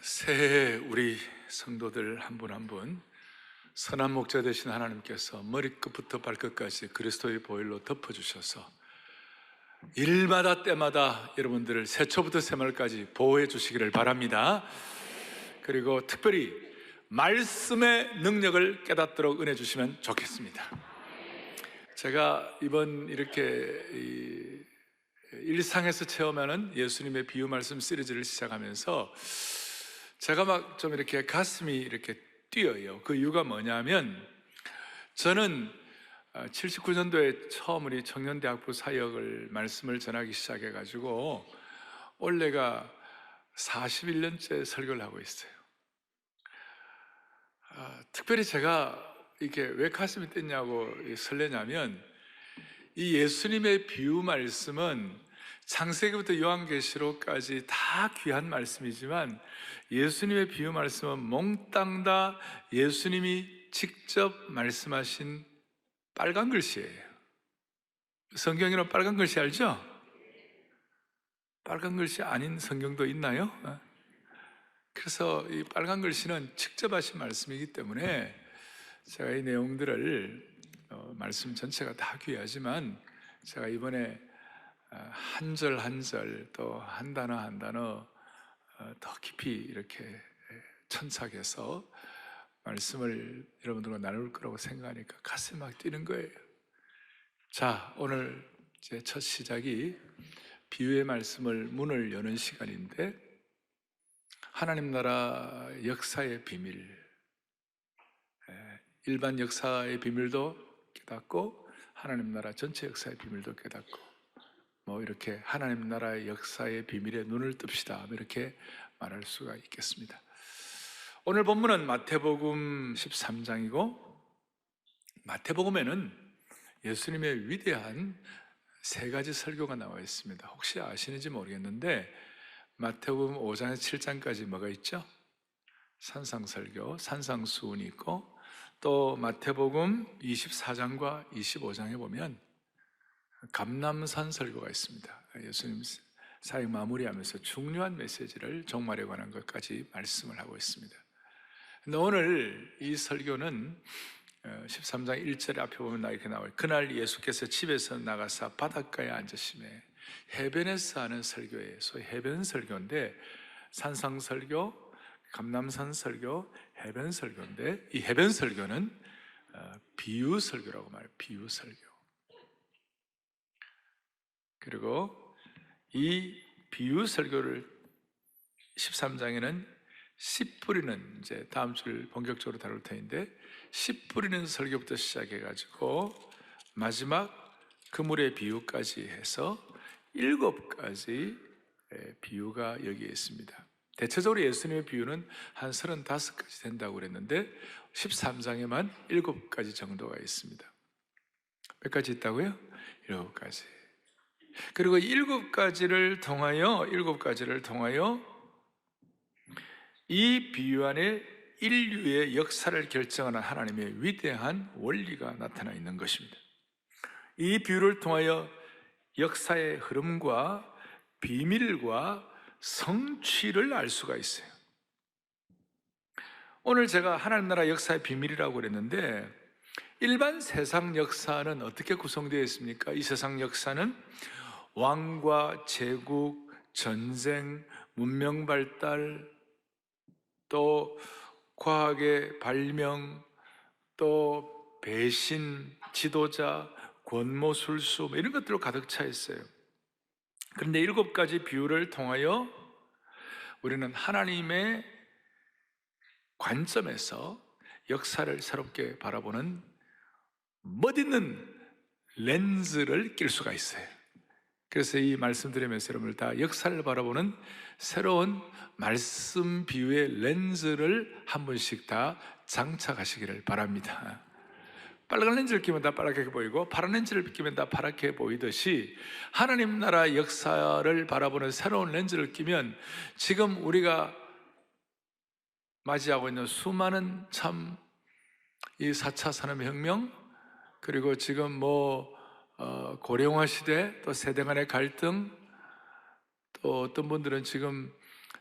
새해 우리 성도들 한 분 한 분 선한 목자 되신 하나님께서 머리끝부터 발끝까지 그리스도의 보혈로 덮어주셔서 일마다 때마다 여러분들을 새초부터 새말까지 보호해 주시기를 바랍니다. 그리고 특별히 말씀의 능력을 깨닫도록 은혜 주시면 좋겠습니다. 제가 이번 이렇게 일상에서 체험하는 예수님의 비유 말씀 시리즈를 시작하면서 제가 막 좀 이렇게 가슴이 이렇게 뛰어요. 그 이유가 뭐냐면, 저는 79년도에 처음 우리 청년대학부 사역을 말씀을 전하기 시작해가지고 올해가 41년째 설교를 하고 있어요. 특별히 제가 이게 왜 가슴이 뛰냐고 설레냐면, 이 예수님의 비유 말씀은 창세기부터 요한계시록까지 다 귀한 말씀이지만, 예수님의 비유 말씀은 몽땅 다 예수님이 직접 말씀하신 빨간 글씨예요. 성경이란 빨간 글씨 알죠? 빨간 글씨 아닌 성경도 있나요? 그래서 이 빨간 글씨는 직접 하신 말씀이기 때문에 제가 이 내용들을 말씀 전체가 다 귀하지만, 제가 이번에 한 절 한 절 또 한 단어 한 단어 더 깊이 이렇게 천착해서 말씀을 여러분들과 나눌 거라고 생각하니까 가슴이 막 뛰는 거예요. 자, 오늘 제 첫 시작이 비유의 말씀을 문을 여는 시간인데, 하나님 나라 역사의 비밀, 일반 역사의 비밀도 깨닫고 하나님 나라 전체 역사의 비밀도 깨닫고, 이렇게 하나님 나라의 역사의 비밀에 눈을 뜹시다, 이렇게 말할 수가 있겠습니다. 오늘 본문은 마태복음 13장이고, 마태복음에는 예수님의 위대한 세 가지 설교가 나와 있습니다. 혹시 아시는지 모르겠는데, 마태복음 5장에서 7장까지 뭐가 있죠? 산상설교, 산상수훈이 있고, 또 마태복음 24장과 25장에 보면 감람산 설교가 있습니다. 예수님 사역 마무리하면서 중요한 메시지를 종말에 관한 것까지 말씀을 하고 있습니다. 근데 오늘 이 설교는 13장 1절에 앞에 보면 이렇게 나와요. 그날 예수께서 집에서 나가사 바닷가에 앉으시매, 해변에서 하는 설교예요. 소위 해변 설교인데, 산상 설교, 감람산 설교, 해변 설교인데, 이 해변 설교는 비유 설교라고 말해요. 비유 설교. 그리고 이 비유 설교를 13장에는 씨 뿌리는, 이제 다음 주를 본격적으로 다룰 터인데, 씨 뿌리는 설교부터 시작해가지고 마지막 그물의 비유까지 해서 7가지 비유가 여기에 있습니다. 대체적으로 예수님의 비유는 한 35가지 된다고 그랬는데 13장에만 7가지 정도가 있습니다. 몇 가지 있다고요? 7가지. 그리고 7가지를 통하여 이 비유 안에 인류의 역사를 결정하는 하나님의 위대한 원리가 나타나 있는 것입니다. 이 비유를 통하여 역사의 흐름과 비밀과 성취를 알 수가 있어요. 오늘 제가 하나님 나라 역사의 비밀이라고 그랬는데, 일반 세상 역사는 어떻게 구성되어 있습니까? 이 세상 역사는 왕과 제국, 전쟁, 문명 발달, 또 과학의 발명, 또 배신, 지도자, 권모술수, 이런 것들로 가득 차 있어요. 그런데 7가지 비유를 통하여 우리는 하나님의 관점에서 역사를 새롭게 바라보는 멋있는 렌즈를 낄 수가 있어요. 그래서 이 말씀 드리면서 여러분들 다 역사를 바라보는 새로운 말씀 비유의 렌즈를 한 번씩 다 장착하시기를 바랍니다. 빨간 렌즈를 끼면 다 빨갛게 보이고 파란 렌즈를 끼면 다 파랗게 보이듯이, 하나님 나라 역사를 바라보는 새로운 렌즈를 끼면 지금 우리가 맞이하고 있는 수많은 참 이 4차 산업혁명, 그리고 지금 고령화 시대, 또 세대 간의 갈등, 또 어떤 분들은 지금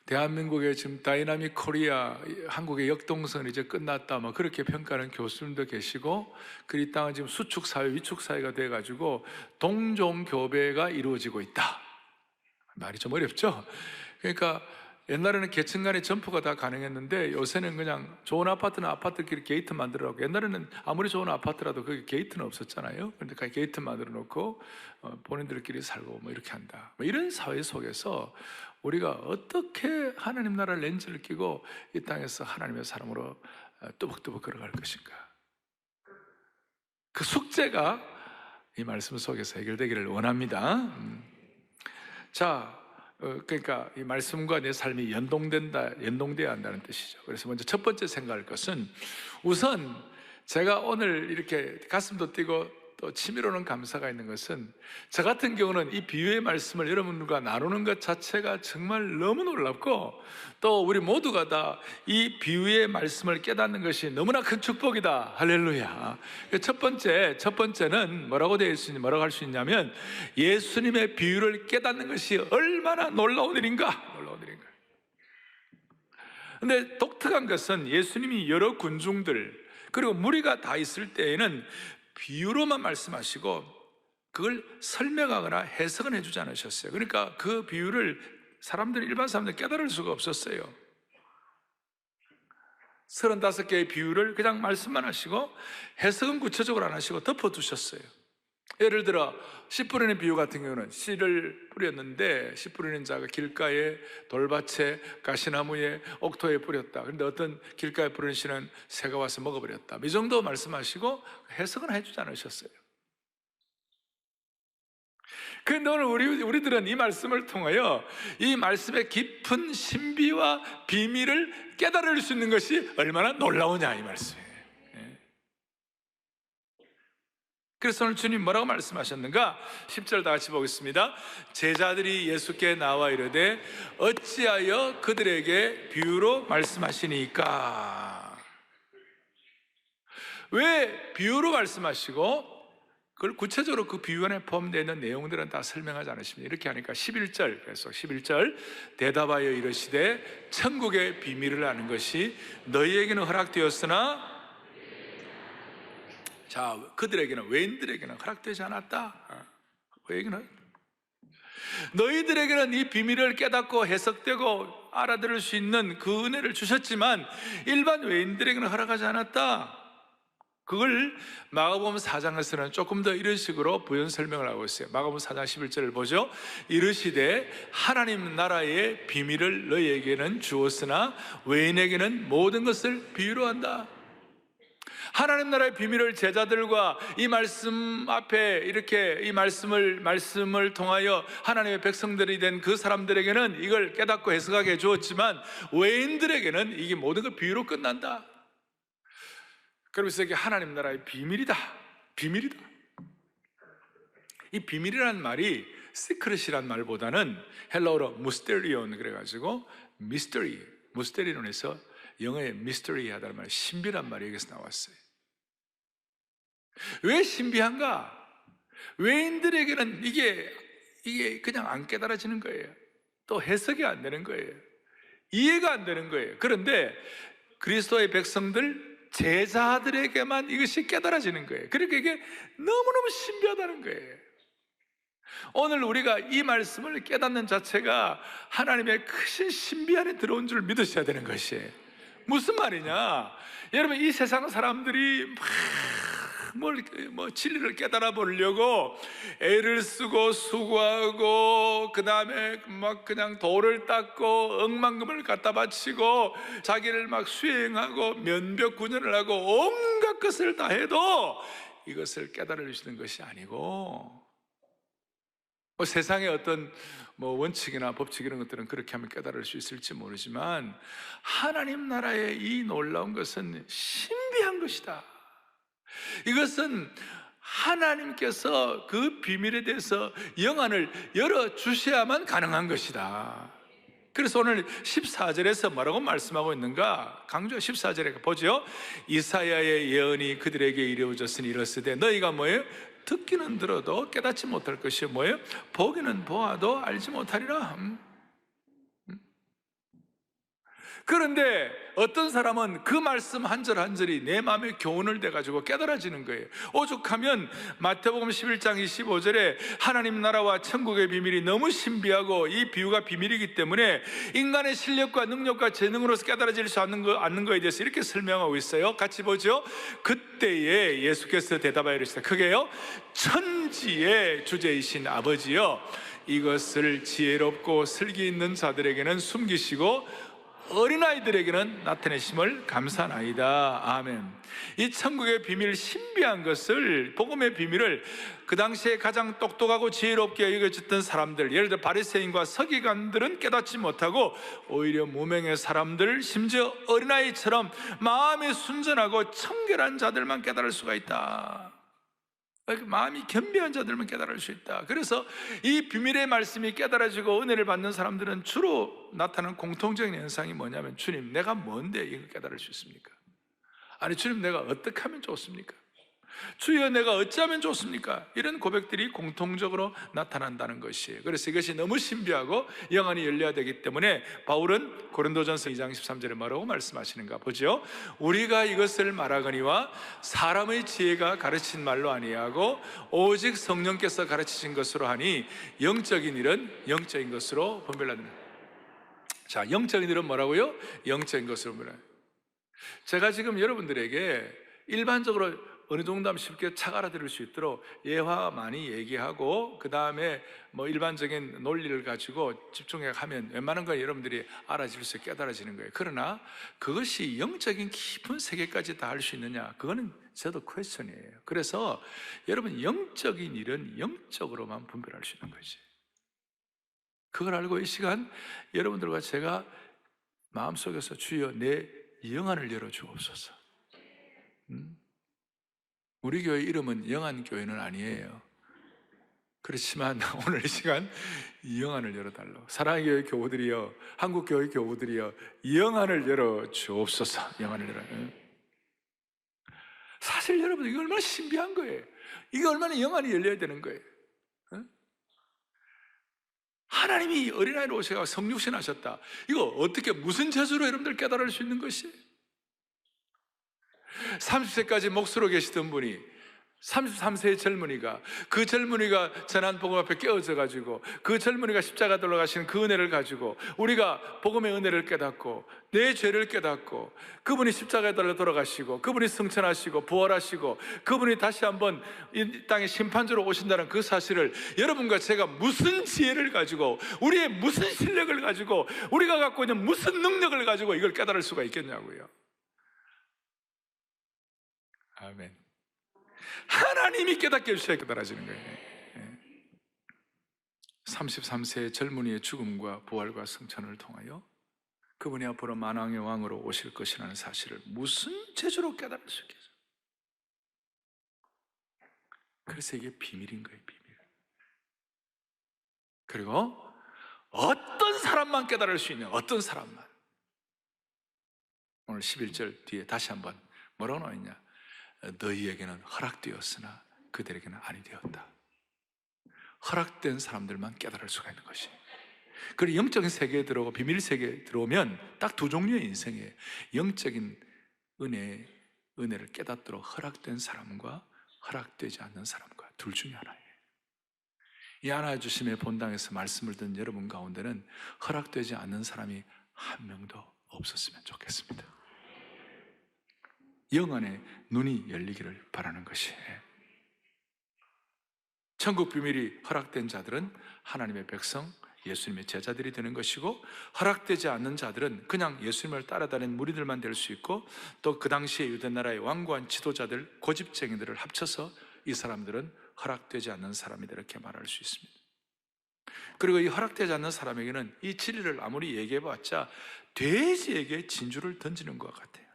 대한민국의 지금 다이나믹 코리아, 한국의 역동성은 이제 끝났다, 뭐 그렇게 평가하는 교수님도 계시고, 그 이 땅은 지금 수축 사회, 위축 사회가 돼가지고 동종 교배가 이루어지고 있다. 말이 좀 어렵죠? 그러니까 옛날에는 계층 간의 점포가 다 가능했는데 요새는 그냥 좋은 아파트는 아파트끼리 게이트 만들어놓고, 옛날에는 아무리 좋은 아파트라도 거기 게이트는 없었잖아요. 그러니까 게이트 만들어 놓고 본인들끼리 살고 뭐 이렇게 한다. 뭐 이런 사회 속에서 우리가 어떻게 하나님 나라 렌즈를 끼고 이 땅에서 하나님의 사람으로 뚜벅뚜벅 걸어갈 것인가? 그 숙제가 이 말씀 속에서 해결되기를 원합니다. 자, 그러니까 이 말씀과 내 삶이 연동돼야 한다는 뜻이죠. 그래서 먼저 첫 번째 생각할 것은, 우선 제가 오늘 이렇게 가슴도 뛰고 또 치밀어오는 감사가 있는 것은, 저 같은 경우는 이 비유의 말씀을 여러분과 나누는 것 자체가 정말 너무 놀랍고, 또 우리 모두가 다 이 비유의 말씀을 깨닫는 것이 너무나 큰 축복이다. 할렐루야. 첫 번째는 뭐라고 할 수 있냐면, 예수님의 비유를 깨닫는 것이 얼마나 놀라운 일인가. 근데 독특한 것은, 예수님이 여러 군중들 그리고 무리가 다 있을 때에는 비유로만 말씀하시고 그걸 설명하거나 해석은 해주지 않으셨어요. 그러니까 그 비유를 일반 사람들이 깨달을 수가 없었어요. 35개의 비유를 그냥 말씀만 하시고 해석은 구체적으로 안 하시고 덮어두셨어요. 예를 들어 씨 뿌리는 비유 같은 경우는, 씨를 뿌렸는데 씨 뿌리는 자가 길가에, 돌밭에, 가시나무에, 옥토에 뿌렸다. 그런데 어떤 길가에 뿌리는 씨는 새가 와서 먹어버렸다. 이 정도 말씀하시고 해석은 해주지 않으셨어요. 그런데 오늘 우리들은 이 말씀을 통하여 이 말씀의 깊은 신비와 비밀을 깨달을 수 있는 것이 얼마나 놀라우냐, 이 말씀이에요. 그래서 오늘 주님 뭐라고 말씀하셨는가? 10절 다 같이 보겠습니다. 제자들이 예수께 나와 이르되 어찌하여 그들에게 비유로 말씀하시니까? 왜 비유로 말씀하시고 그걸 구체적으로 그 비유 안에 포함되어 있는 내용들은 다 설명하지 않으십니다. 이렇게 하니까 11절, 그래서 11절 대답하여 이르시되 천국의 비밀을 아는 것이 너희에게는 허락되었으나, 자, 그들에게는, 외인들에게는 허락되지 않았다. 너희들에게는 이 비밀을 깨닫고 해석되고 알아들을 수 있는 그 은혜를 주셨지만 일반 외인들에게는 허락하지 않았다. 그걸 마가복음 4장에서는 조금 더 이런 식으로 부연 설명을 하고 있어요. 마가복음 4장 11절을 보죠. 이르시되 하나님 나라의 비밀을 너희에게는 주었으나 외인에게는 모든 것을 비유로 한다. 하나님 나라의 비밀을 제자들과 이 말씀 앞에 이렇게 이 말씀을 통하여 하나님의 백성들이 된 그 사람들에게는 이걸 깨닫고 해석하게 해주었지만, 외인들에게는 이게 모든 걸 비유로 끝난다. 그러면서 이게 하나님 나라의 비밀이다. 이 비밀이라는 말이 시크릿이란 말보다는 헬라어로 무스테리온, 그래가지고 무스테리론에서 영어의 미스터리 하다는 말이 신비란 말이 여기서 나왔어요. 왜 신비한가? 외인들에게는 이게 그냥 안 깨달아지는 거예요. 또 해석이 안 되는 거예요. 이해가 안 되는 거예요. 그런데 그리스도의 백성들, 제자들에게만 이것이 깨달아지는 거예요. 그러니까 이게 너무너무 신비하다는 거예요. 오늘 우리가 이 말씀을 깨닫는 자체가 하나님의 크신 신비 안에 들어온 줄 믿으셔야 되는 것이에요. 무슨 말이냐? 여러분, 이 세상 사람들이 진리를 깨달아 보려고 애를 쓰고 수고하고, 그 다음에 막 그냥 돌을 닦고 억만금을 갖다 바치고 자기를 막 수행하고 면벽 군연을 하고 온갖 것을 다 해도 이것을 깨달을 수 있는 것이 아니고, 세상의 어떤 원칙이나 법칙 이런 것들은 그렇게 하면 깨달을 수 있을지 모르지만, 하나님 나라의 이 놀라운 것은 신비한 것이다. 이것은 하나님께서 그 비밀에 대해서 영안을 열어주셔야만 가능한 것이다. 그래서 오늘 14절에서 뭐라고 말씀하고 있는가? 강조 14절에 보죠. 이사야의 예언이 그들에게 이루어졌으니 이르시되 너희가 뭐예요? 듣기는 들어도 깨닫지 못할 것이 뭐예요? 보기는 보아도 알지 못하리라. 그런데 어떤 사람은 그 말씀 한 절 한 절이 내 마음에 교훈을 돼가지고 깨달아지는 거예요. 오죽하면 마태복음 11장 25절에 하나님 나라와 천국의 비밀이 너무 신비하고 이 비유가 비밀이기 때문에 인간의 실력과 능력과 재능으로서 깨달아질 수 않는 거에 대해서 이렇게 설명하고 있어요. 같이 보죠. 그때에 예수께서 대답하여 이르시되 크게요, 천지의 주제이신 아버지여, 이것을 지혜롭고 슬기 있는 자들에게는 숨기시고 어린아이들에게는 나타내심을 감사나이다. 아멘. 이 천국의 비밀, 신비한 것을, 복음의 비밀을 그 당시에 가장 똑똑하고 지혜롭게 여겨졌던 사람들, 예를 들어 바리새인과 서기관들은 깨닫지 못하고 오히려 무명의 사람들, 심지어 어린아이처럼 마음이 순전하고 청결한 자들만 깨달을 수가 있다. 마음이 겸비한 자들만 깨달을 수 있다. 그래서 이 비밀의 말씀이 깨달아지고 은혜를 받는 사람들은 주로 나타나는 공통적인 현상이 뭐냐면, 주님 내가 뭔데 이걸 깨달을 수 있습니까? 아니 주님 내가 어떻게 하면 좋습니까? 주여 내가 어찌하면 좋습니까? 이런 고백들이 공통적으로 나타난다는 것이에요. 그래서 이것이 너무 신비하고 영안이 열려야 되기 때문에 바울은 고린도전서 2장 13절에 뭐라고 말씀하시는가 보죠. 우리가 이것을 말하거니와 사람의 지혜가 가르친 말로 아니하고 오직 성령께서 가르치신 것으로 하니 영적인 일은 영적인 것으로 분별하느니라. 자, 영적인 일은 뭐라고요? 영적인 것으로 분별하느니라. 제가 지금 여러분들에게 일반적으로 어느 정도 하면 쉽게 착 알아들을 수 있도록 예화 많이 얘기하고 그 다음에 뭐 일반적인 논리를 가지고 집중해 하면 웬만한 거 여러분들이 알아질 수 있게 깨달아지는 거예요. 그러나 그것이 영적인 깊은 세계까지 다 할 수 있느냐, 그거는 저도 퀘스천이에요. 그래서 여러분, 영적인 일은 영적으로만 분별할 수 있는 거지. 그걸 알고 이 시간 여러분들과 제가 마음속에서 주여 내 영안을 열어주옵소서. 우리 교회 이름은 영안교회는 아니에요. 그렇지만 오늘 이 시간 영안을 열어달라고. 사랑의 교회 교우들이여, 한국교회 교우들이여, 영안을 열어주옵소서. 영안을 열어. 사실 여러분 이게 얼마나 신비한 거예요. 이게 얼마나 영안이 열려야 되는 거예요. 하나님이 어린아이로 오셔서 성육신 하셨다. 이거 어떻게 무슨 재주로 여러분들 깨달을 수 있는 것이에요? 30세까지 목수로 계시던 분이 33세의 젊은이가, 그 젊은이가 전한 복음 앞에 깨어져 가지고 그 젊은이가 십자가 돌아가시는 그 은혜를 가지고 우리가 복음의 은혜를 깨닫고 내 죄를 깨닫고 그분이 십자가에 달려 돌아가시고 그분이 승천하시고 부활하시고 그분이 다시 한번 이 땅에 심판주로 오신다는 그 사실을 여러분과 제가 무슨 지혜를 가지고, 우리의 무슨 실력을 가지고, 우리가 갖고 있는 무슨 능력을 가지고 이걸 깨달을 수가 있겠냐고요. 아멘. 하나님이 깨닫게 해주셔야 깨달아지는 거예요. 33세의 젊은이의 죽음과 부활과 승천을 통하여 그분이 앞으로 만왕의 왕으로 오실 것이라는 사실을 무슨 재주로 깨달을 수 있겠어요? 그래서 이게 비밀인 거예요, 비밀. 그리고 어떤 사람만 깨달을 수 있는, 어떤 사람만. 오늘 11절 뒤에 다시 한번 뭐라고 나와 있냐? 너희에게는 허락되었으나 그들에게는 아니 되었다. 허락된 사람들만 깨달을 수가 있는 것이. 그리고 영적인 세계에 들어오고 비밀 세계에 들어오면 딱 두 종류의 인생이에요. 영적인 은혜를 깨닫도록 허락된 사람과 허락되지 않는 사람과 둘 중에 하나예요. 이 하나의 주심의 본당에서 말씀을 듣는 여러분 가운데는 허락되지 않는 사람이 한 명도 없었으면 좋겠습니다. 영안의 눈이 열리기를 바라는 것이에요. 천국 비밀이 허락된 자들은 하나님의 백성, 예수님의 제자들이 되는 것이고, 허락되지 않는 자들은 그냥 예수님을 따라다니는 무리들만 될 수 있고, 또 그 당시에 유대나라의 완고한 지도자들, 고집쟁이들을 합쳐서 이 사람들은 허락되지 않는 사람이다, 이렇게 말할 수 있습니다. 그리고 이 허락되지 않는 사람에게는 이 진리를 아무리 얘기해봤자 돼지에게 진주를 던지는 것 같아요.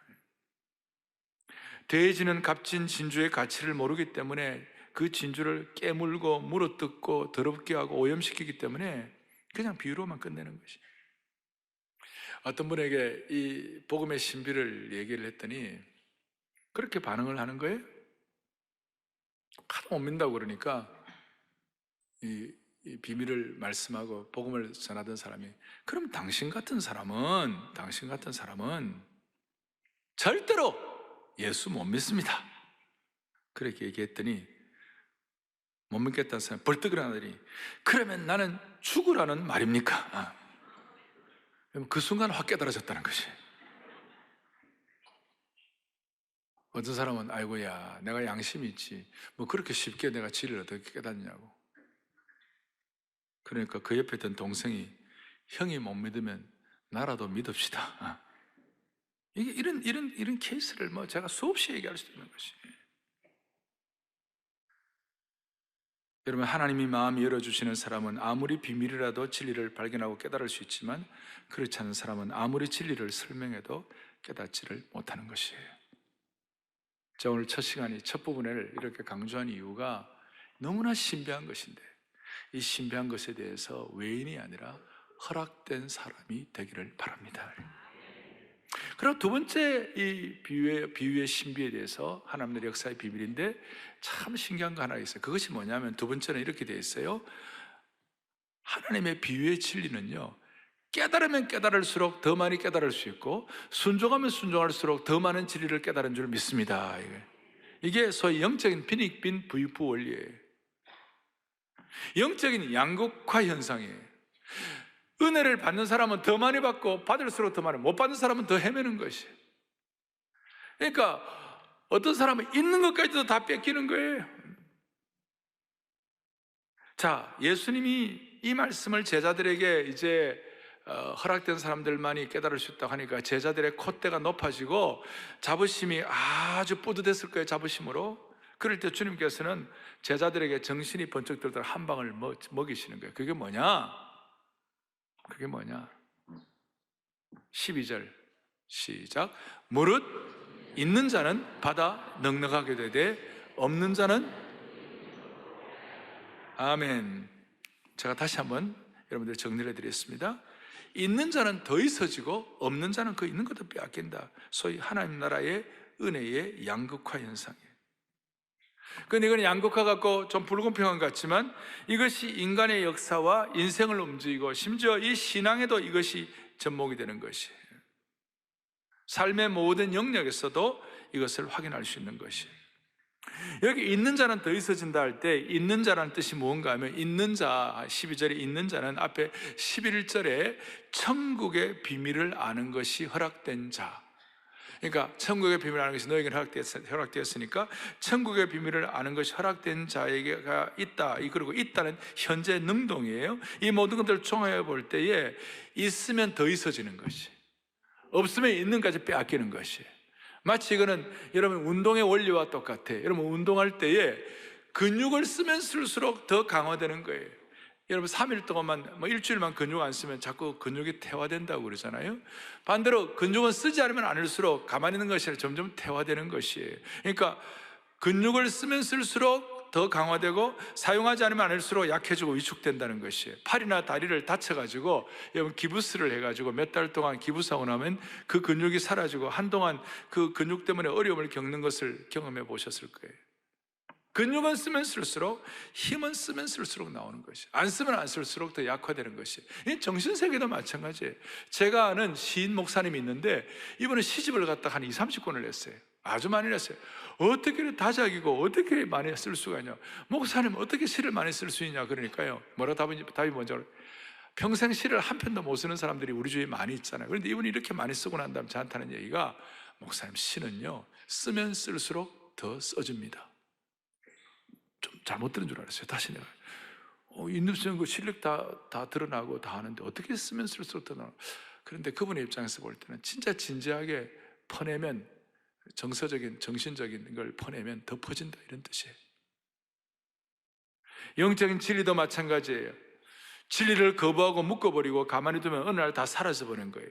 돼지는 값진 진주의 가치를 모르기 때문에 그 진주를 깨물고 물어뜯고 더럽게 하고 오염시키기 때문에 그냥 비유로만 끝내는 것이. 어떤 분에게 이 복음의 신비를 얘기를 했더니 그렇게 반응을 하는 거예요. 하도 못 믿는다고 그러니까 이 이 비밀을 말씀하고 복음을 전하던 사람이, 그럼 당신 같은 사람은 절대로 예수 못 믿습니다. 그렇게 얘기했더니 못 믿겠다는 사람이 벌떡 일어나더니, 그러면 나는 죽으라는 말입니까? 그 순간 확 깨달아졌다는 것이. 어떤 사람은 아이고야 내가 양심이 있지 뭐 그렇게 쉽게 내가 진리를 어떻게 깨닫냐고. 그러니까 그 옆에 있던 동생이, 형이 못 믿으면 나라도 믿읍시다. 이게 이런 케이스를 뭐 제가 수없이 얘기할 수 있는 것이. 여러분, 하나님이 마음 열어주시는 사람은 아무리 비밀이라도 진리를 발견하고 깨달을 수 있지만, 그렇지 않은 사람은 아무리 진리를 설명해도 깨닫지를 못하는 것이에요. 제가 오늘 첫 시간이 첫 부분을 이렇게 강조한 이유가 너무나 신비한 것인데, 이 신비한 것에 대해서 외인이 아니라 허락된 사람이 되기를 바랍니다. 그리고 두 번째 이 비유의 신비에 대해서, 하나님의 역사의 비밀인데 참 신기한 거 하나 있어요. 그것이 뭐냐면, 두 번째는 이렇게 되어 있어요. 하나님의 비유의 진리는요, 깨달으면 깨달을수록 더 많이 깨달을 수 있고, 순종하면 순종할수록 더 많은 진리를 깨달은 줄 믿습니다. 이게 소위 영적인 빈익빈 부익부 원리예요. 영적인 양극화 현상이에요. 은혜를 받는 사람은 더 많이 받고 받을수록 더 많이, 못 받는 사람은 더 헤매는 것이에요. 그러니까 어떤 사람은 있는 것까지도 다 뺏기는 거예요. 자, 예수님이 이 말씀을 제자들에게 이제 허락된 사람들만이 깨달을 수 있다고 하니까 제자들의 콧대가 높아지고 자부심이 아주 뿌듯했을 거예요. 자부심으로. 그럴 때 주님께서는 제자들에게 정신이 번쩍 들도록 한 방을 먹이시는 거예요. 그게 뭐냐? 12절 시작. 무릇 있는 자는 받아 넉넉하게 되되 없는 자는, 아멘. 제가 다시 한번 여러분들 정리를 해드리겠습니다. 있는 자는 더 있어지고 없는 자는 그 있는 것도 빼앗긴다. 소위 하나님 나라의 은혜의 양극화 현상이에요. 그런데 이건 양극화 같고 좀 불공평한 것 같지만, 이것이 인간의 역사와 인생을 움직이고 심지어 이 신앙에도 이것이 접목이 되는 것이에요. 삶의 모든 영역에서도 이것을 확인할 수 있는 것이에요. 여기 있는 자는 더 있어진다 할 때 있는 자라는 뜻이 뭔가 하면, 있는 자, 12절에 있는 자는 앞에 11절에 천국의 비밀을 아는 것이 허락된 자. 그러니까 천국의 비밀을 아는 것이 너에게는 허락되었으니까 천국의 비밀을 아는 것이 허락된 자에게가 있다. 그리고 있다는 현재 능동이에요. 이 모든 것들을 총합해 볼 때에 있으면 더 있어지는 것이, 없으면 있는 것까지 빼앗기는 것이. 마치 이거는 여러분 운동의 원리와 똑같아요. 여러분 운동할 때에 근육을 쓰면 쓸수록 더 강화되는 거예요. 여러분 3일 동안만, 일주일만 근육 안 쓰면 자꾸 근육이 퇴화된다고 그러잖아요. 반대로 근육은 쓰지 않으면 않을수록 가만히 있는 것이 아니라 점점 퇴화되는 것이에요. 그러니까 근육을 쓰면 쓸수록 더 강화되고 사용하지 않으면 않을수록 약해지고 위축된다는 것이에요. 팔이나 다리를 다쳐가지고 여러분 기부스를 해가지고 몇 달 동안 기부사고 나면 그 근육이 사라지고 한동안 그 근육 때문에 어려움을 겪는 것을 경험해 보셨을 거예요. 근육은 쓰면 쓸수록, 힘은 쓰면 쓸수록 나오는 것이, 안 쓰면 안 쓸수록 더 약화되는 것이. 이 정신세계도 마찬가지예요. 제가 아는 시인 목사님이 있는데 이번에 시집을 갖다 한 20-30권을 냈어요. 아주 많이 냈어요. 어떻게 다작이고 어떻게 많이 쓸 수가 있냐, 목사님 어떻게 시를 많이 쓸 수 있냐 그러니까요, 뭐라 답이 먼저, 평생 시를 한 편도 못 쓰는 사람들이 우리 주위에 많이 있잖아요. 그런데 이분이 이렇게 많이 쓰고 난 다음 저한테 하는 얘기가, 목사님 시는요 쓰면 쓸수록 더 써집니다. 좀 잘못 들은 줄 알았어요. 다시 내가 있는 쓰는 거 실력 다 드러나고 다 하는데 어떻게 쓰면 쓸수록 더 나와. 그런데 그분의 입장에서 볼 때는 진짜 진지하게 퍼내면, 정서적인 정신적인 걸 퍼내면 더 퍼진다, 이런 뜻이에요. 영적인 진리도 마찬가지예요. 진리를 거부하고 묶어버리고 가만히 두면 어느 날 다 사라져버린 거예요.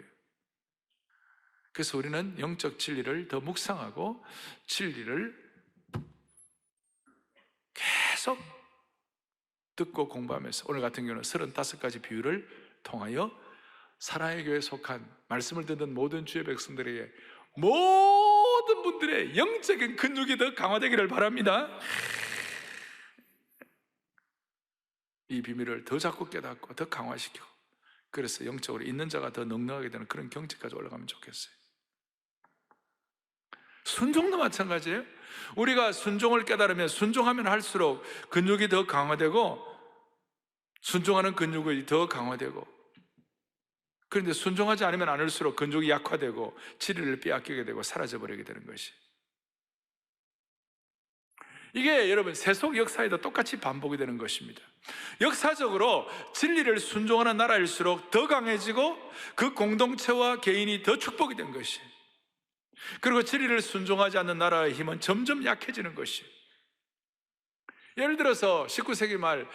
그래서 우리는 영적 진리를 더 묵상하고 진리를 계속 듣고 공부하면서, 오늘 같은 경우는 35가지 비유를 통하여 사랑의 교회에 속한 말씀을 듣는 모든 주의 백성들에게, 모든 분들의 영적인 근육이 더 강화되기를 바랍니다. 이 비밀을 더 자꾸 깨닫고 더 강화시키고, 그래서 영적으로 있는 자가 더 넉넉하게 되는 그런 경지까지 올라가면 좋겠어요. 순종도 마찬가지예요. 우리가 순종을 깨달으면, 순종하면 할수록 근육이 더 강화되고, 순종하는 근육이 더 강화되고, 그런데 순종하지 않으면 않을수록 근육이 약화되고 지리를 빼앗기게 되고 사라져버리게 되는 것이, 이게 여러분 세속 역사에도 똑같이 반복이 되는 것입니다. 역사적으로 진리를 순종하는 나라일수록 더 강해지고 그 공동체와 개인이 더 축복이 된 것이, 그리고 진리를 순종하지 않는 나라의 힘은 점점 약해지는 것이. 예를 들어서 19세기 말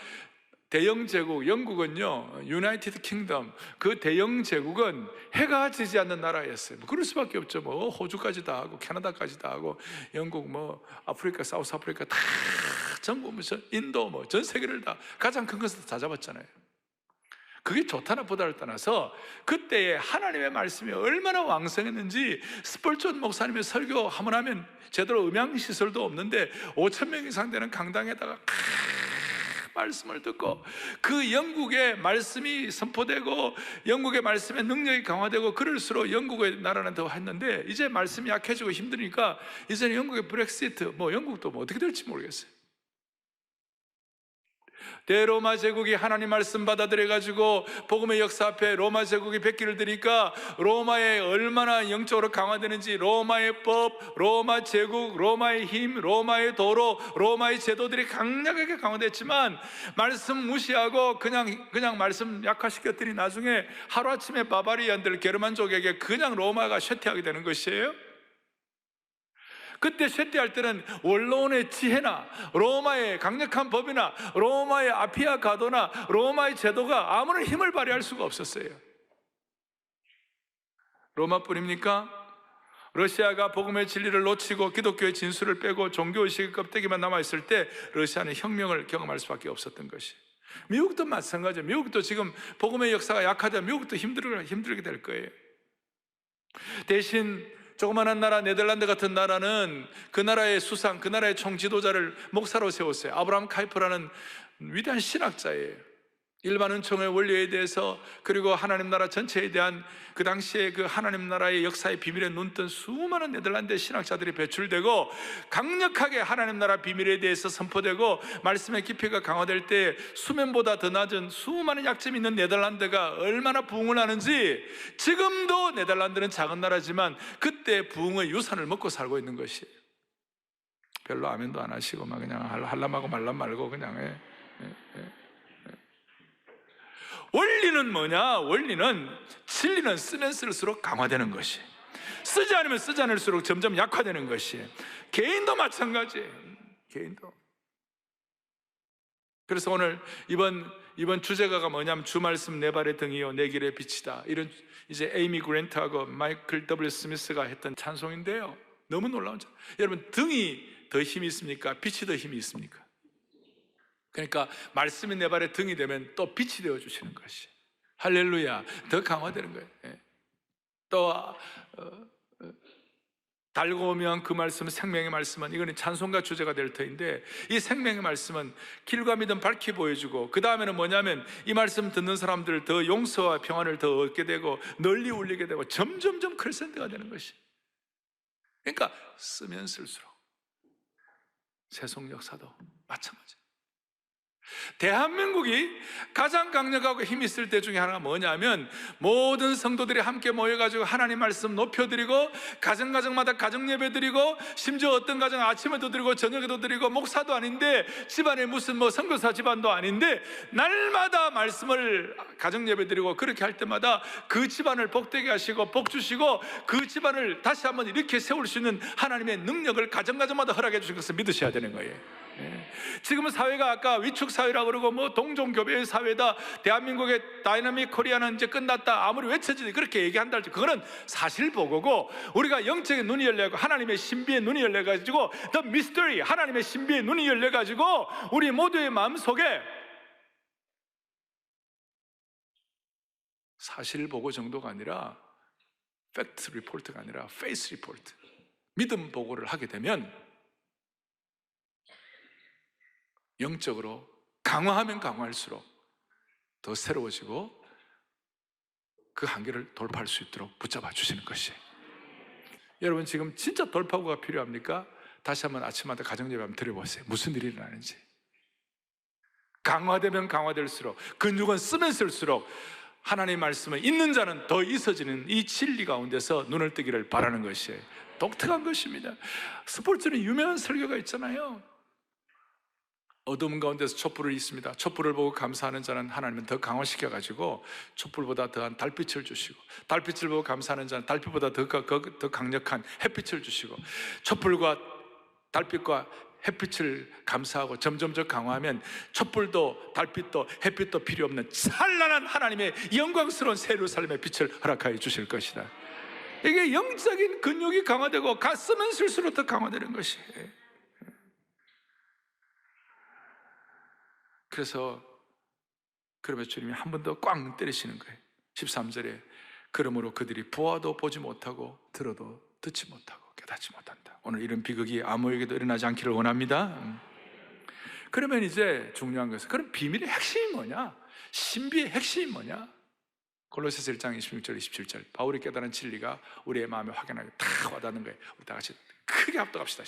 대영 제국, 영국은요, 유나이티드 킹덤, 그 대영 제국은 해가 지지 않는 나라였어요. 그럴 수밖에 없죠. 호주까지 다 하고 캐나다까지 다 하고 영국, 아프리카, 사우스 아프리카 다 전부 무슨 인도, 전 세계를 다 가장 큰 것을 다 잡았잖아요. 그게 좋다 나쁘다를 떠나서 그때에 하나님의 말씀이 얼마나 왕성했는지, 스펄전 목사님의 설교 한번 하면 제대로 음향시설도 없는데 5,000명 이상 되는 강당에다가 말씀을 듣고 그 영국의 말씀이 선포되고 영국의 말씀의 능력이 강화되고, 그럴수록 영국의 나라는 더 했는데, 이제 말씀이 약해지고 힘드니까 이제는 영국의 브렉시트, 영국도 어떻게 될지 모르겠어요. 대로마 제국이 하나님 말씀 받아들여가지고 복음의 역사 앞에 로마 제국이 백기를 드니까 로마에 얼마나 영적으로 강화되는지, 로마의 법, 로마 제국, 로마의 힘, 로마의 도로, 로마의 제도들이 강력하게 강화됐지만 말씀 무시하고 그냥 말씀 약화시켰더니 나중에 하루아침에 바바리안들, 게르만족에게 그냥 로마가 쇠퇴하게 되는 것이에요. 그때 쇠퇴할 때는 원로원의 지혜나 로마의 강력한 법이나 로마의 아피아 가도나 로마의 제도가 아무런 힘을 발휘할 수가 없었어요. 로마뿐입니까? 러시아가 복음의 진리를 놓치고 기독교의 진수를 빼고 종교의식의 껍데기만 남아있을 때 러시아는 혁명을 경험할 수밖에 없었던 것이. 미국도 마찬가지예요. 미국도 지금 복음의 역사가 약하다, 미국도 힘들게 될 거예요. 대신 조그마한 나라 네덜란드 같은 나라는 그 나라의 수상, 그 나라의 총지도자를 목사로 세웠어요. 아브라함 카이프라는 위대한 신학자예요. 일반 은총의 원리에 대해서, 그리고 하나님 나라 전체에 대한 그 당시에 그 하나님 나라의 역사의 비밀에 눈뜬 수많은 네덜란드 신학자들이 배출되고 강력하게 하나님 나라 비밀에 대해서 선포되고 말씀의 깊이가 강화될 때 수면보다 더 낮은 수많은 약점이 있는 네덜란드가 얼마나 부흥을 하는지, 지금도 네덜란드는 작은 나라지만 그때 부흥의 유산을 먹고 살고 있는 것이에요. 별로 아멘도 안 하시고 그냥 할람하고 말람 말고 그냥 원리는 뭐냐? 원리는 진리는 쓰면 쓸수록 강화되는 것이, 쓰지 않으면 쓰지 않을수록 점점 약화되는 것이. 개인도 마찬가지예요. 개인도. 그래서 오늘 이번 주제가가 뭐냐면 주 말씀 내 발의 등이요 내 길의 빛이다. 이런 이제 에이미 그랜트하고 마이클 W 스미스가 했던 찬송인데요. 너무 놀라운 찬송. 여러분, 등이 더 힘이 있습니까? 빛이 더 힘이 있습니까? 그러니까 말씀이 내 발에 등이 되면 또 빛이 되어주시는 것이, 할렐루야, 더 강화되는 거예요. 또 달고 오면 그 말씀은 생명의 말씀은, 이거는 찬송가 주제가 될 터인데, 이 생명의 말씀은 길과 믿음 밝히 보여주고, 그 다음에는 뭐냐면 이 말씀 듣는 사람들 더 용서와 평안을 더 얻게 되고 널리 울리게 되고 점점점 크레센드가 되는 것이. 그러니까 쓰면 쓸수록 세속 역사도 마찬가지. 대한민국이 가장 강력하고 힘이 있을 때 중에 하나가 뭐냐면, 모든 성도들이 함께 모여가지고 하나님 말씀 높여드리고 가정마다 가정예배 드리고, 심지어 어떤 가정은 아침에도 드리고 저녁에도 드리고, 목사도 아닌데 집안에 무슨 선교사 집안도 아닌데 날마다 말씀을 가정예배 드리고, 그렇게 할 때마다 그 집안을 복되게 하시고 복 주시고 그 집안을 다시 한번 이렇게 세울 수 있는 하나님의 능력을 가정마다 허락해 주신 것을 믿으셔야 되는 거예요. 지금은 사회가 아까 위축 사회라고 그러고 동종교배의 사회다, 대한민국의 다이나믹 코리아는 이제 끝났다, 아무리 외쳐지지 그렇게 얘기한다 할지 그거는 사실 보고고, 우리가 영적인 눈이 열려고 하나님의 신비의 눈이 열려가지고 The Mystery, 하나님의 신비의 눈이 열려가지고 우리 모두의 마음속에 사실 보고 정도가 아니라 팩트 리포트가 아니라 페이스 리포트, 믿음 보고를 하게 되면 영적으로 강화하면 강화할수록 더 새로워지고 그 한계를 돌파할 수 있도록 붙잡아 주시는 것이. 여러분 지금 진짜 돌파구가 필요합니까? 다시 한번 아침마다 가정예배 한번 드려보세요. 무슨 일이 일어나는지. 강화되면 강화될수록, 근육은 쓰면 쓸수록 하나님의 말씀은 있는 자는 더 있어지는 이 진리 가운데서 눈을 뜨기를 바라는 것이 독특한 것입니다. 스포츠는 유명한 설교가 있잖아요. 어두움 가운데서 촛불이 있습니다. 촛불을 보고 감사하는 자는 하나님은 더 강화시켜가지고 촛불보다 더한 달빛을 주시고, 달빛을 보고 감사하는 자는 달빛보다 더 강력한 햇빛을 주시고, 촛불과 달빛과 햇빛을 감사하고 점점 더 강화하면 촛불도 달빛도 햇빛도 필요 없는 찬란한 하나님의 영광스러운 새 예루살렘의 빛을 허락하여 주실 것이다. 이게 영적인 근육이 강화되고 가슴은 쓸수록 더 강화되는 것이에요. 그래서 그러면 주님이 한 번 더 꽝 때리시는 거예요. 13절에 그러므로 그들이 보아도 보지 못하고 들어도 듣지 못하고 깨닫지 못한다. 오늘 이런 비극이 아무에게도 일어나지 않기를 원합니다. 그러면 이제 중요한 것은, 그럼 비밀의 핵심이 뭐냐? 신비의 핵심이 뭐냐? 골로새서 1장 26절 27절 바울이 깨달은 진리가 우리의 마음에 확연하게 다 와닿는 거예요. 우리 다 같이 크게 합독합시다.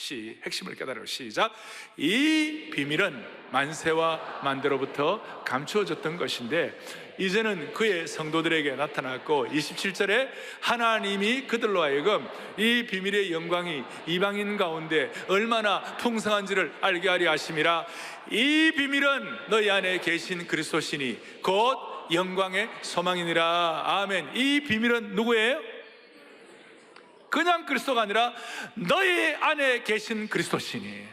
핵심을 깨달으러 시작. 이 비밀은 만세와 만대로부터 감추어졌던 것인데 이제는 그의 성도들에게 나타났고, 27절에 하나님이 그들로 하여금 이 비밀의 영광이 이방인 가운데 얼마나 풍성한지를 알게 하려 하심이라. 이 비밀은 너희 안에 계신 그리스도시니 곧 영광의 소망이니라. 아멘. 이 비밀은 누구예요? 그냥 그리스도가 아니라 너희 안에 계신 그리스도시니.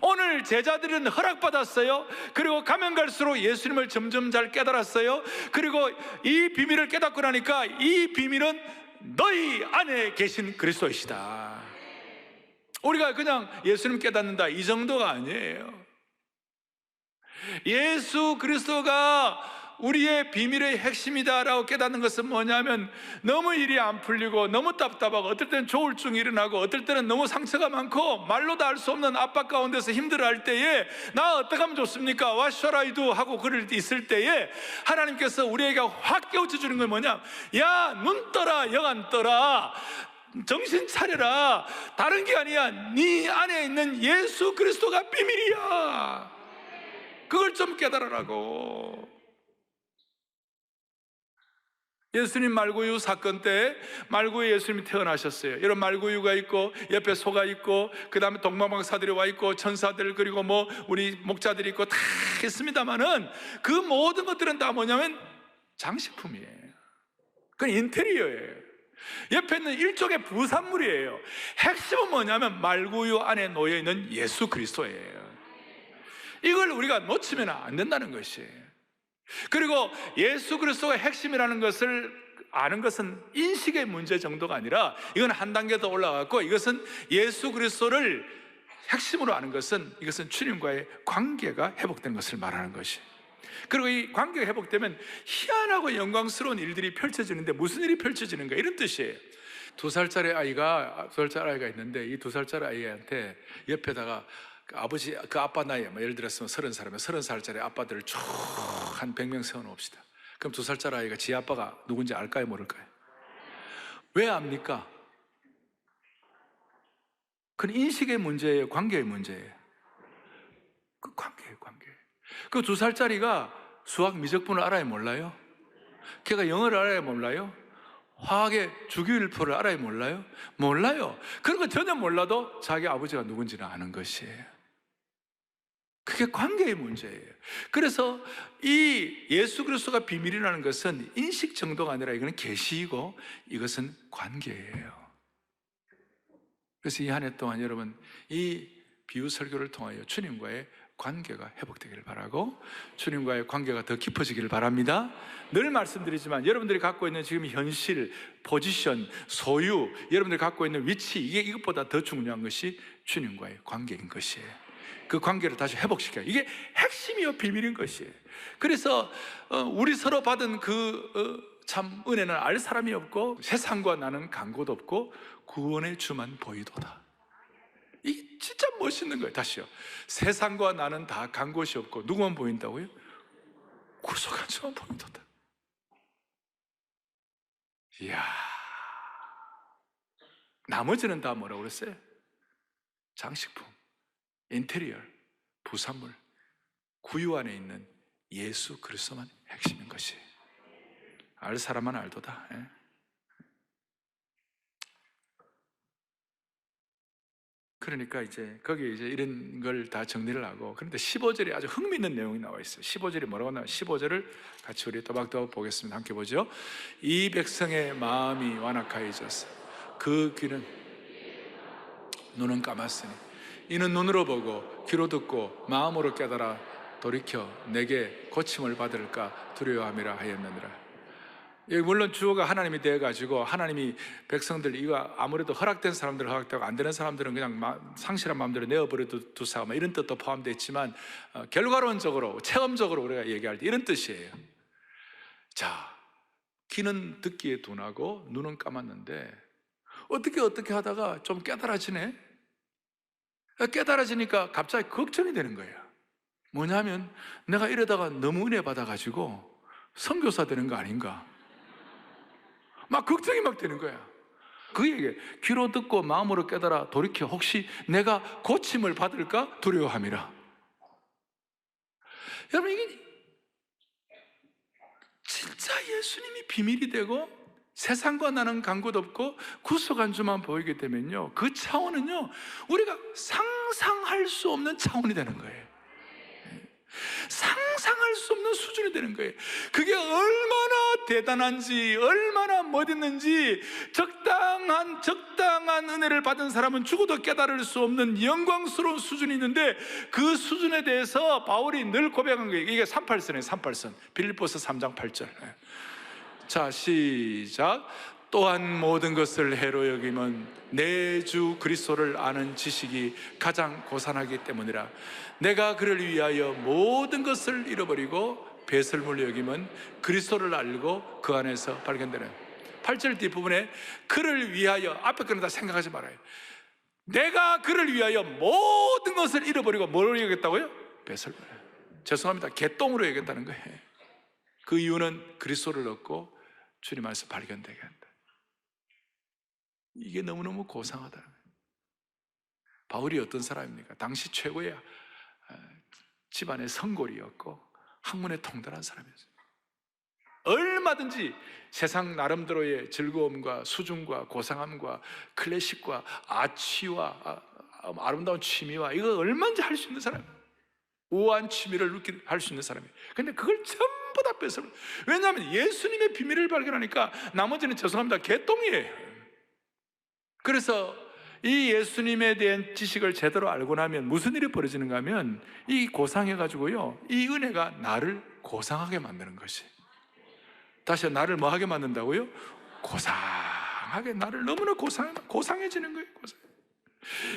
오늘 제자들은 허락받았어요. 그리고 가면 갈수록 예수님을 점점 잘 깨달았어요. 그리고 이 비밀을 깨닫고 나니까 이 비밀은 너희 안에 계신 그리스도이시다. 우리가 그냥 예수님 깨닫는다 이 정도가 아니에요. 예수 그리스도가 우리의 비밀의 핵심이다라고 깨닫는 것은 뭐냐면, 너무 일이 안 풀리고 너무 답답하고 어떨 때는 조울증이 일어나고 어떨 때는 너무 상처가 많고 말로도 할 수 없는 압박 가운데서 힘들어할 때에 나 어떻게 하면 좋습니까? What shall I do? 하고 그럴 있을 때에 하나님께서 우리에게 확 깨우쳐 주는 건 뭐냐? 야, 눈 떠라, 영 안 떠라, 정신 차려라. 다른 게 아니야. 네 안에 있는 예수 그리스도가 비밀이야. 그걸 좀 깨달으라고. 예수님 말구유 사건 때 말구유 예수님이 태어나셨어요. 이런 말구유가 있고 옆에 소가 있고 그 다음에 동방박사들이 와 있고 천사들 그리고 뭐 우리 목자들이 있고 다 있습니다만은 그 모든 것들은 다 뭐냐면 장식품이에요. 그건 인테리어예요. 옆에 있는 일종의 부산물이에요. 핵심은 뭐냐면 말구유 안에 놓여있는 예수 그리스도예요. 이걸 우리가 놓치면 안 된다는 것이에요. 그리고 예수 그리스도가 핵심이라는 것을 아는 것은 인식의 문제 정도가 아니라 이건 한 단계 더 올라갔고, 이것은 예수 그리스도를 핵심으로 아는 것은 이것은 주님과의 관계가 회복된 것을 말하는 것이. 그리고 이 관계가 회복되면 희한하고 영광스러운 일들이 펼쳐지는데, 무슨 일이 펼쳐지는가 이런 뜻이에요. 2살짜리 아이가 있는데 이 2살짜리 아이한테 옆에다가 아버지, 그 아빠 나이에 예를 들었으면 30살이면 30살짜리 아빠들을 쭉 한 100명 세워놓읍시다. 그럼 2살짜리 아이가 지 아빠가 누군지 알까요, 모를까요? 왜 압니까? 그건 인식의 문제예요, 관계의 문제예요. 그 관계예요, 관계. 그 2살짜리가 수학 미적분을 알아요, 몰라요? 걔가 영어를 알아요, 몰라요? 화학의 주기율표를 알아요, 몰라요? 몰라요. 그런 거 전혀 몰라도 자기 아버지가 누군지는 아는 것이에요. 그게 관계의 문제예요. 그래서 이 예수 그리스도가 비밀이라는 것은 인식 정도가 아니라 이거는 계시이고 이것은 관계예요. 그래서 이 한 해 동안 여러분 이 비유 설교를 통하여 주님과의 관계가 회복되기를 바라고, 주님과의 관계가 더 깊어지기를 바랍니다. 늘 말씀드리지만 여러분들이 갖고 있는 지금 현실, 포지션, 소유, 여러분들이 갖고 있는 위치, 이것보다 더 중요한 것이 주님과의 관계인 것이에요. 그 관계를 다시 회복시켜요. 이게 핵심이요 비밀인 것이에요. 그래서 우리 서로 받은 참 은혜는 알 사람이 없고 세상과 나는 간고도 없고 구원의 주만 보이도다. 이게 진짜 멋있는 거예요. 다시요. 세상과 나는 다 간 곳이 없고 누구만 보인다고요? 구속한 자만 보인다. 이야, 나머지는 다 뭐라고 그랬어요? 장식품, 인테리어, 부산물, 구유 안에 있는 예수 그리스도만 핵심인 것이. 알 사람만 알도다. 예? 그러니까 이제 거기에 이제 이런 걸 다 정리를 하고, 그런데 15절에 아주 흥미있는 내용이 나와 있어요. 15절이 뭐라고 나와요? 15절을 같이 우리 또박또박 보겠습니다. 함께 보죠. 이 백성의 마음이 완악하여졌어. 그 귀는 눈은 감았으니 이는 눈으로 보고 귀로 듣고 마음으로 깨달아 돌이켜 내게 고침을 받을까 두려워함이라 하였느니라. 물론 주어가 하나님이 되어가지고 하나님이 백성들, 이거 아무래도 허락된 사람들은 허락되고 안 되는 사람들은 그냥 상실한 마음대로 내어버려도 두사, 이런 뜻도 포함되어 있지만, 결과론적으로 체험적으로 우리가 얘기할 때 이런 뜻이에요. 자, 귀는 듣기에 둔하고 눈은 감았는데 어떻게 하다가 좀 깨달아지네. 깨달아지니까 갑자기 걱정이 되는 거예요. 뭐냐면 내가 이러다가 너무 은혜 받아가지고 선교사 되는 거 아닌가, 막 걱정이 막 되는 거야. 그에게 귀로 듣고 마음으로 깨달아 돌이켜 혹시 내가 고침을 받을까 두려워함이라. 여러분, 이게 진짜 예수님이 비밀이 되고 세상과 나는 간 곳 없고 구속한 주만 보이게 되면요, 그 차원은요 우리가 상상할 수 없는 차원이 되는 거예요. 상상할 수 없는 수준이 되는 거예요. 그게 얼마나 대단한지, 얼마나 멋있는지, 적당한 은혜를 받은 사람은 죽어도 깨달을 수 없는 영광스러운 수준이 있는데, 그 수준에 대해서 바울이 늘 고백한 거예요. 이게 38선이에요. 38선. 빌립보서 3장 8절. 자, 시작. 또한 모든 것을 해로 여김은 내 주 그리스도를 아는 지식이 가장 고산하기 때문이라. 내가 그를 위하여 모든 것을 잃어버리고 배설물로 여김은 그리스도를 알고 그 안에서 발견되는. 8절 뒷부분에 그를 위하여, 앞에 거는 다 생각하지 말아요. 내가 그를 위하여 모든 것을 잃어버리고 뭘 여겼다고요? 배설물. 죄송합니다, 개똥으로 여겼다는 거예요. 그 이유는 그리스도를 얻고 주님 안에서 발견되게 한다. 이게 너무너무 고상하다는 거예요. 바울이 어떤 사람입니까? 당시 최고의 집안의 성골이었고 학문에 통달한 사람이었어요. 얼마든지 세상 나름대로의 즐거움과 수준과 고상함과 클래식과 아치와 아름다운 취미와 이거 얼마든지 할 수 있는 사람, 우아한 취미를 할 수 있는 사람이에요. 근데 그걸 전부 다 뺏어. 왜냐하면 예수님의 비밀을 발견하니까 나머지는, 죄송합니다, 개똥이에요. 그래서 이 예수님에 대한 지식을 제대로 알고 나면 무슨 일이 벌어지는가 하면, 이 고상해가지고요, 이 은혜가 나를 고상하게 만드는 것이. 다시 나를 뭐 하게 만든다고요? 고상하게, 나를 너무나 고상해지는 거예요.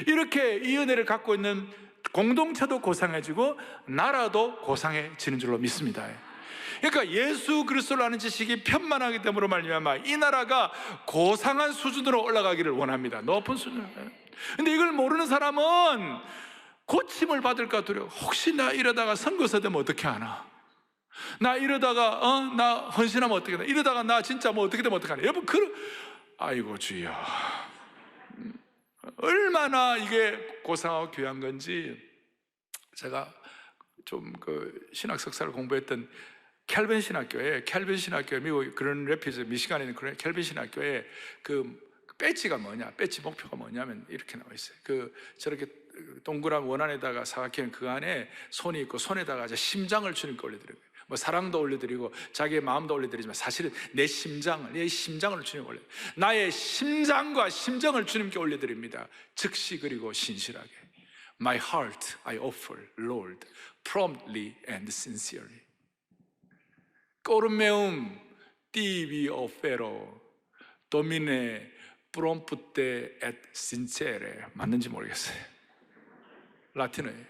이렇게 이 은혜를 갖고 있는 공동체도 고상해지고 나라도 고상해지는 줄로 믿습니다. 그러니까 예수 그리스도를 아는 지식이 편만하기 때문에 말미암아 이 나라가 고상한 수준으로 올라가기를 원합니다. 높은 수준. 근데 이걸 모르는 사람은 고침을 받을까 두려워. 혹시 나 이러다가 선교사 되면 어떻게 하나? 나 이러다가 나 헌신하면 어떻게 되나? 이러다가 나 진짜 뭐 어떻게 되면 어떡하나? 여러분, 아이고 주여, 얼마나 이게 고상하고 귀한 건지. 제가 좀 신학 석사를 공부했던 켈빈 신학교에, 미국 그런 래피드 미시간에 있는 그런 켈빈 신학교에 그 배지가 뭐냐, 배지 목표가 뭐냐면 이렇게 나와 있어요. 저렇게 동그란 원안에다가 사각형 그 안에 손이 있고 손에다가 이제 심장을 주님께 올려드리고, 뭐 사랑도 올려드리고 자기의 마음도 올려드리지만 사실은 내 심장을 주님께 올려, 나의 심장과 심정을 주님께 올려드립니다. 즉시 그리고 신실하게. My heart I offer, Lord, promptly and sincerely. Corum tibi offero, domine prompte et sincere. 맞는지 모르겠어요. 라틴어예요.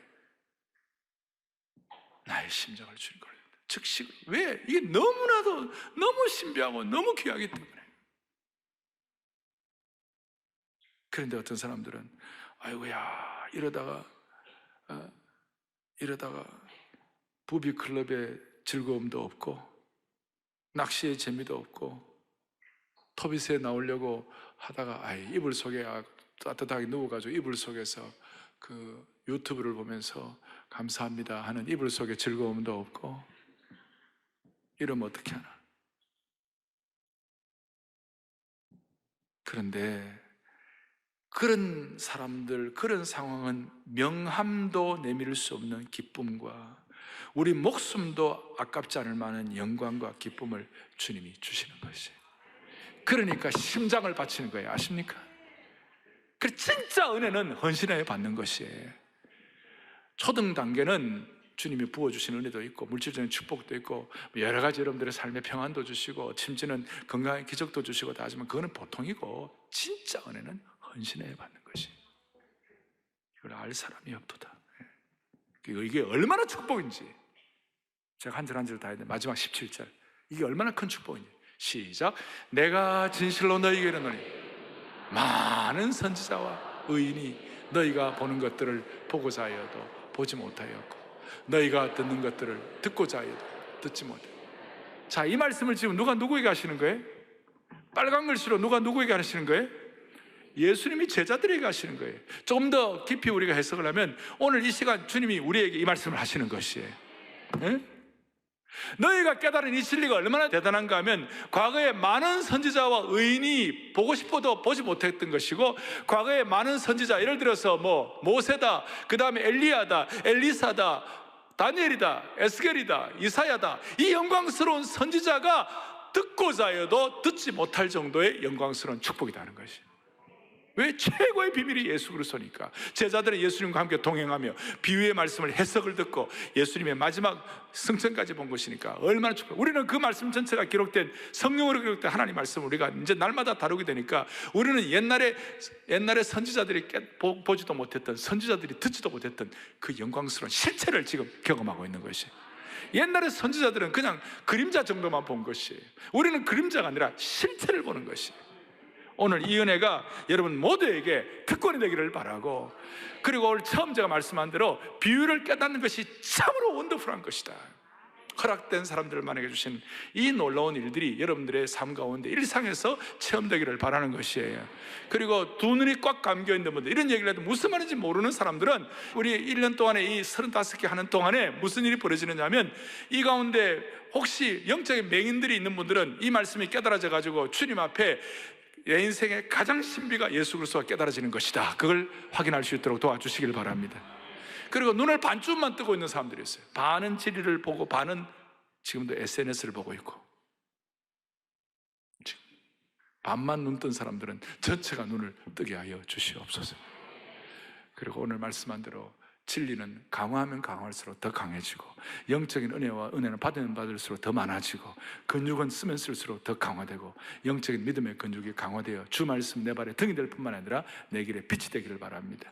나의 심장을 주는 걸 즉시. 왜? 이게 너무나도 너무 신비하고 너무 귀하기 때문에. 그런데 어떤 사람들은 아이고야, 이러다가 부비클럽의 즐거움도 없고 낚시의 재미도 없고 터비스에 나오려고 하다가 이불 속에 따뜻하게 누워가지고 이불 속에서 그 유튜브를 보면서 감사합니다 하는 이불 속에 즐거움도 없고, 이러면 어떻게 하나. 그런데 그런 사람들, 그런 상황은 명함도 내밀 수 없는 기쁨과 우리 목숨도 아깝지 않을 만한 영광과 기쁨을 주님이 주시는 것이에요. 그러니까 심장을 바치는 거예요. 아십니까? 그 진짜 은혜는 헌신하여 받는 것이에요. 초등 단계는 주님이 부어주신 은혜도 있고 물질적인 축복도 있고 여러 가지 여러분들의 삶의 평안도 주시고 심지어는 건강의 기적도 주시고 다 하지만 그거는 보통이고, 진짜 은혜는 헌신하여 받는 것이, 이걸 알 사람이 없도다. 이게 얼마나 축복인지 제가 한 절 한 절 다 했는데 마지막 17절, 이게 얼마나 큰 축복인지. 시작. 내가 진실로 너희에게 이르노니 많은 선지자와 의인이 너희가 보는 것들을 보고자 하여도 보지 못하였고 너희가 듣는 것들을 듣고자 하여도 듣지 못하였고. 자, 이 말씀을 지금 누가 누구에게 하시는 거예요? 빨간 글씨로 누가 누구에게 하시는 거예요? 예수님이 제자들에게 하시는 거예요. 조금 더 깊이 우리가 해석을 하면 오늘 이 시간 주님이 우리에게 이 말씀을 하시는 것이에요. 네? 너희가 깨달은 이 진리가 얼마나 대단한가 하면 과거에 많은 선지자와 의인이 보고 싶어도 보지 못했던 것이고, 과거에 많은 선지자, 예를 들어서 모세다, 그 다음에 엘리야다, 엘리사다, 다니엘이다, 에스겔이다, 이사야다, 이 영광스러운 선지자가 듣고자 해도 듣지 못할 정도의 영광스러운 축복이다 하는 것이. 왜? 최고의 비밀이 예수 그리스도니까. 제자들은 예수님과 함께 동행하며 비유의 말씀을 해석을 듣고 예수님의 마지막 승천까지 본 것이니까 얼마나 축복. 우리는 그 말씀 전체가 기록된, 성령으로 기록된 하나님 말씀을 우리가 이제 날마다 다루게 되니까 우리는 옛날에 선지자들이 보지도 못했던, 선지자들이 듣지도 못했던 그 영광스러운 실체를 지금 경험하고 있는 것이. 옛날에 선지자들은 그냥 그림자 정도만 본 것이에요. 우리는 그림자가 아니라 실체를 보는 것이에요. 오늘 이 은혜가 여러분 모두에게 특권이 되기를 바라고, 그리고 오늘 처음 제가 말씀한 대로 비유를 깨닫는 것이 참으로 원더풀한 것이다. 허락된 사람들만에게 주신 이 놀라운 일들이 여러분들의 삶 가운데 일상에서 체험되기를 바라는 것이에요. 그리고 두 눈이 꽉 감겨있는 분들, 이런 얘기를 해도 무슨 말인지 모르는 사람들은 우리 1년 동안에 이 35개 하는 동안에 무슨 일이 벌어지느냐 하면, 이 가운데 혹시 영적인 맹인들이 있는 분들은 이 말씀이 깨달아져 가지고 주님 앞에 내 인생의 가장 신비가 예수 그리스도가 깨달아지는 것이다, 그걸 확인할 수 있도록 도와주시길 바랍니다. 그리고 눈을 반쯤만 뜨고 있는 사람들이 있어요. 반은 진리를 보고 반은 지금도 SNS를 보고 있고, 반만 눈 뜬 사람들은 전체가 눈을 뜨게 하여 주시옵소서. 그리고 오늘 말씀한 대로 진리는 강화하면 강화할수록 더 강해지고, 영적인 은혜는 받으면 받을수록 더 많아지고, 근육은 쓰면 쓸수록 더 강화되고, 영적인 믿음의 근육이 강화되어 주 말씀 내 발에 등이 될 뿐만 아니라 내 길에 빛이 되기를 바랍니다.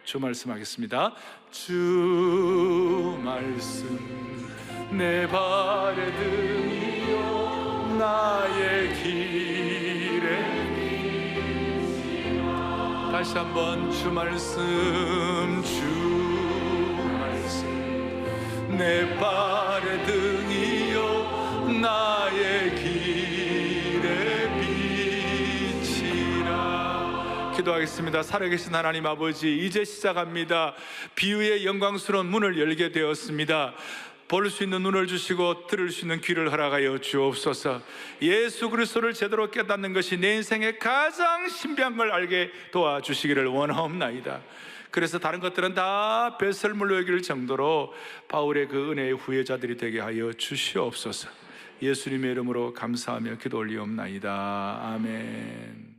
주 말씀 하겠습니다. 주 말씀 내 발에 등이요 나의 길에. 다시 한번 주 말씀, 내 발의 등이요 나의 길에 비치라. 기도하겠습니다. 살아계신 하나님 아버지, 이제 시작합니다. 비유의 영광스러운 문을 열게 되었습니다. 볼 수 있는 눈을 주시고 들을 수 있는 귀를 허락하여 주옵소서. 예수 그리스도를 제대로 깨닫는 것이 내 인생의 가장 신비한 걸 알게 도와주시기를 원하옵나이다. 그래서 다른 것들은 다 배설물로 여길 정도로 바울의 그 은혜의 후예자들이 되게 하여 주시옵소서. 예수님의 이름으로 감사하며 기도 올리옵나이다. 아멘.